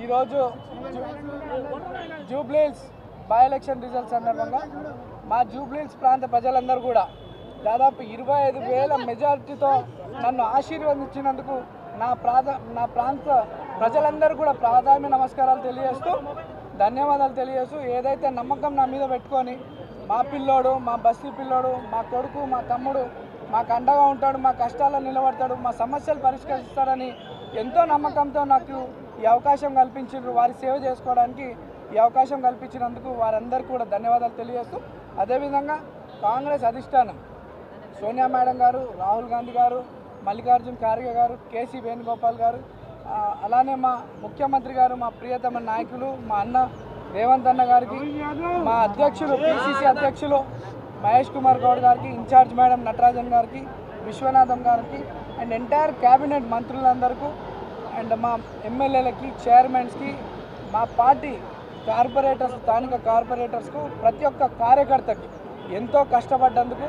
ఈరోజు Jubilee Hills by election results సందర్భంగా మా జూబ్లీహిల్స్ ప్రాంత ప్రజలందరూ కూడా దాదాపు 25,000 మెజారిటీతో నన్ను ఆశీర్వదించినందుకు నా ప్రాంత ప్రజలందరూ కూడా ప్రాధాన్య నమస్కారాలు తెలియజేస్తూ ధన్యవాదాలు తెలియజేస్తూ ఏదైతే నమ్మకం నా మీద పెట్టుకొని మా పిల్లోడు, మా బస్తీ పిల్లోడు, మా కొడుకు, మా తమ్ముడు మాకు అండగా ఉంటాడు, మా కష్టాలను నిలబడతాడు, మా సమస్యలు పరిష్కరిస్తాడని ఎంతో నమ్మకంతో నాకు ఈ అవకాశం కల్పించారు. వారి సేవ చేసుకోవడానికి ఈ అవకాశం కల్పించినందుకు వారందరికీ కూడా ధన్యవాదాలు తెలియజేస్తూ అదేవిధంగా కాంగ్రెస్ అధిష్టానం సోనియా మేడం గారు, రాహుల్ గాంధీ గారు, మల్లికార్జున్ ఖార్గే గారు, కేసీ వేణుగోపాల్ గారు, అలానే మా ముఖ్యమంత్రి గారు, మా ప్రియతమ నాయకులు మా అన్న రేవంత్ అన్న గారికి, మా అధ్యక్షులు పిసిసి అధ్యక్షులు మహేష్ కుమార్ గౌడ్ గారికి, ఇన్ఛార్జ్ మేడం నటరాజన్ గారికి, విశ్వనాథం గారికి అండ్ ఎంటైర్ క్యాబినెట్ మంత్రులందరికీ అండ్ మా ఎమ్మెల్యేలకి, చైర్మన్స్కి, మా పార్టీ కార్పొరేటర్స్, స్థానిక కార్పొరేటర్స్కు, ప్రతి ఒక్క కార్యకర్తకి ఎంతో కష్టపడ్డందుకు